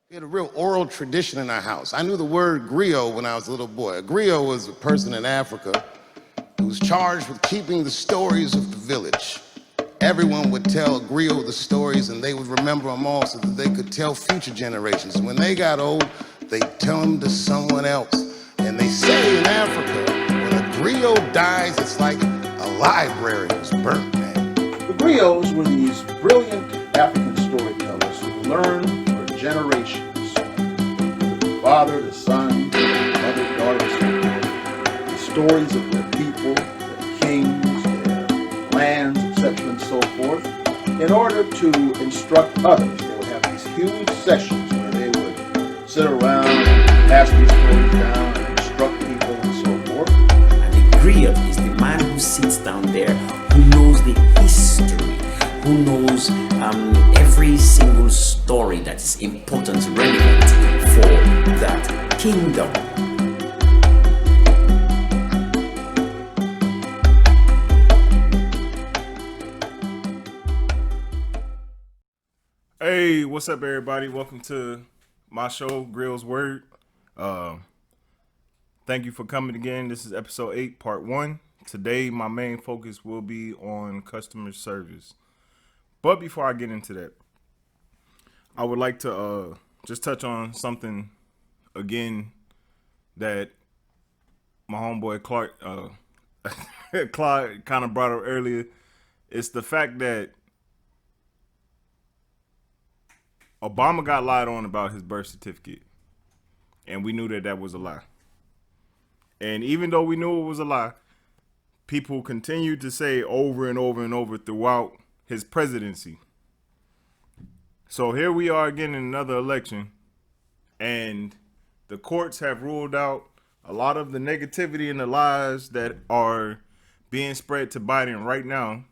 We had a real oral tradition in our house. I knew the word griot when I was a little boy. A griot was a person in Africa who was charged with keeping the stories of the village. Everyone would tell a griot the stories and they would remember them all so that they could tell future generations. And when they got old, they'd tell them to someone else. And they say in Africa, when a griot dies, it's like a library was burnt, man. The griots were these brilliant African storytellers who learned for generations, the father, the son, mother, daughter, the stories of their people, their kings, their lands, etc., and so forth. In order to instruct others, they would have these huge sessions where they would sit around and pass these stories down and instruct people and so forth. And the griot is the man who sits down there, who knows the history, who knows every single story that is important, relevant for that kingdom. Hey, what's up, everybody? Welcome to my show, Griot's Word. Thank you for coming again. This is episode 8, part 1. Today, my main focus will be on customer service. But before I get into that, I would like to just touch on something again that my homeboy Clark Clark kind of brought up earlier. It's the fact that Obama got lied on about his birth certificate, and we knew that that was a lie. And even though we knew it was a lie, people continued to say over and over and over throughout his presidency. So here we are again in another election, and the courts have ruled out a lot of the negativity and the lies that are being spread to Biden right now.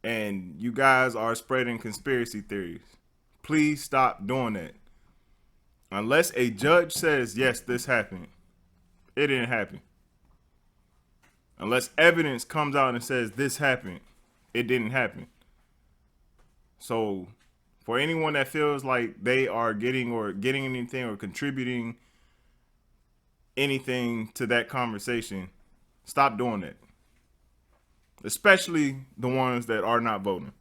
And you guys are spreading conspiracy theories. Please stop doing that. Unless a judge says, yes, this happened, it didn't happen. Unless evidence comes out and says this happened, it didn't happen. So for anyone that feels like they are getting anything or contributing anything to that conversation, stop doing that. Especially the ones that are not voting.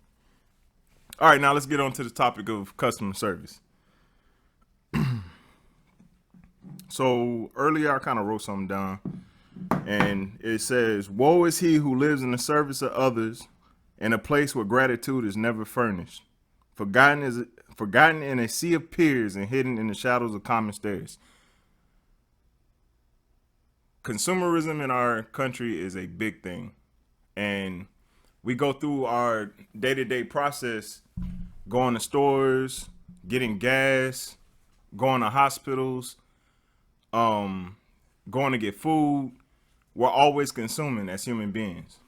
All right, now let's get on to the topic of customer service. So earlier I kind of wrote something down, and it says, "Woe is he who lives in the service of others in a place where gratitude is never furnished, forgotten in a sea of peers and hidden in the shadows of common stairs." Consumerism in our country is a big thing, and we go through our day-to-day process, going to stores, getting gas, going to hospitals, going to get food. We're always consuming as human beings.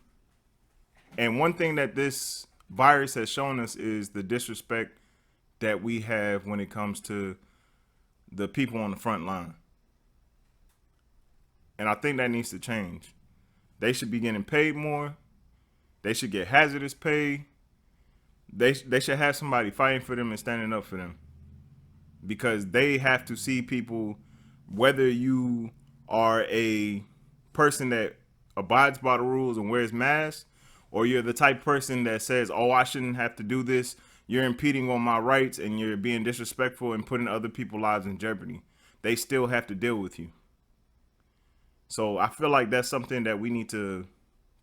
And one thing that this virus has shown us is the disrespect that we have when it comes to the people on the front line. And I think that needs to change. They should be getting paid more. They should get hazardous pay. They should have somebody fighting for them and standing up for them, because they have to see people, whether you are a person that abides by the rules and wears masks, or you're the type of person that says, oh, I shouldn't have to do this. You're impeding on my rights and you're being disrespectful and putting other people's lives in jeopardy. They still have to deal with you. So I feel like that's something that we need to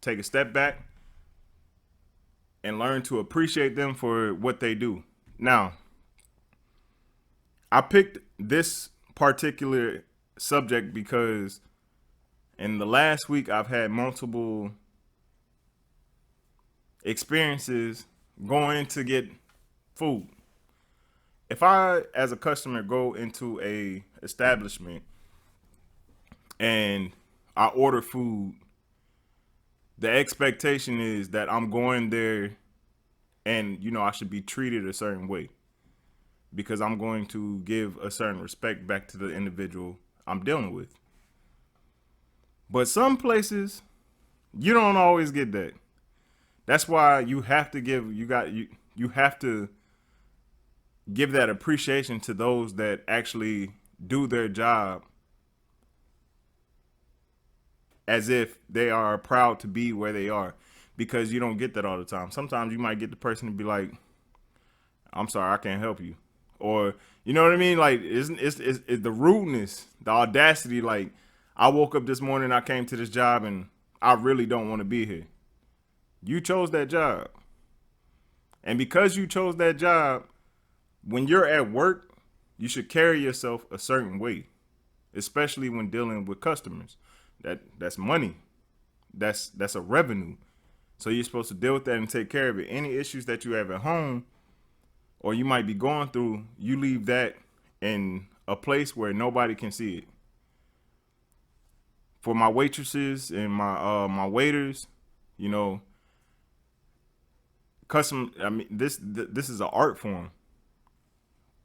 take a step back and learn to appreciate them for what they do. Now, I picked this particular subject because in the last week I've had multiple experiences going to get food. If I, as a customer, go into a establishment and I order food, the expectation is that I'm going there and, I should be treated a certain way, because I'm going to give a certain respect back to the individual I'm dealing with. But some places, you don't always get that. That's why you have to give that appreciation to those that actually do their job as if they are proud to be where they are, because you don't get that all the time. Sometimes you might get the person to be like, I'm sorry, I can't help you. Or, you know what I mean? Like, it's the rudeness, the audacity. Like, I woke up this morning, I came to this job, and I really don't want to be here. You chose that job. And because you chose that job, when you're at work, you should carry yourself a certain way, especially when dealing with customers. That's money. That's a revenue. So you're supposed to deal with that and take care of it. Any issues that you have at home or you might be going through, you leave that in a place where nobody can see it. For my waitresses and my waiters, you know, I mean, this is an art form.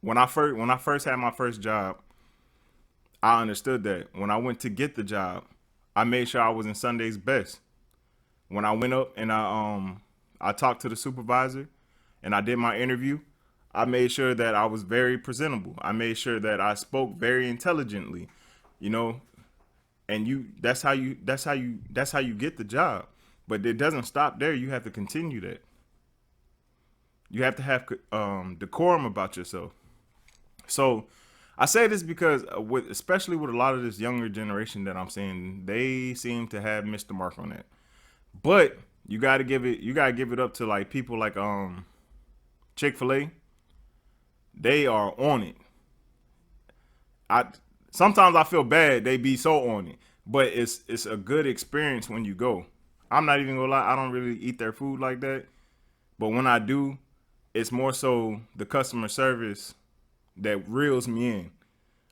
When I first had my first job, I understood that. When I went to get the job, I made sure I was in Sunday's best. When I went up and I talked to the supervisor and I did my interview, I made sure that I was very presentable. I made sure that I spoke very intelligently, you know, and that's how you get the job. But it doesn't stop there. You have to continue that. You have to have decorum about yourself. So I say this because especially with a lot of this younger generation that I'm seeing, they seem to have missed the mark on that. But you gotta give it up to like people like Chick-fil-A. They are on it. Sometimes I feel bad they be so on it, but it's a good experience when you go. I'm not even gonna lie, I don't really eat their food like that, but when I do, it's more so the customer service that reels me in.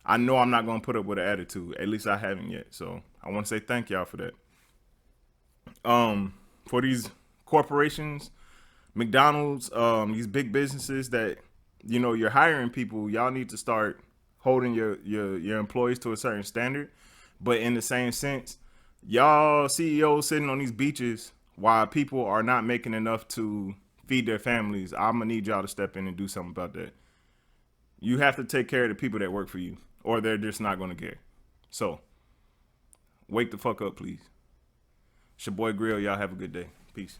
I know I'm not gonna put up with an attitude. At least I haven't yet. So I want to say thank y'all for that. For these corporations, McDonald's, these big businesses that, you know, you're hiring people, y'all need to start holding your employees to a certain standard. But in the same sense, y'all CEOs sitting on these beaches while people are not making enough to feed their families, I'm gonna need y'all to step in and do something about that. You have to take care of the people that work for you, or they're just not gonna care. So wake the fuck up, please. It's your boy Griot. Y'all have a good day. Peace.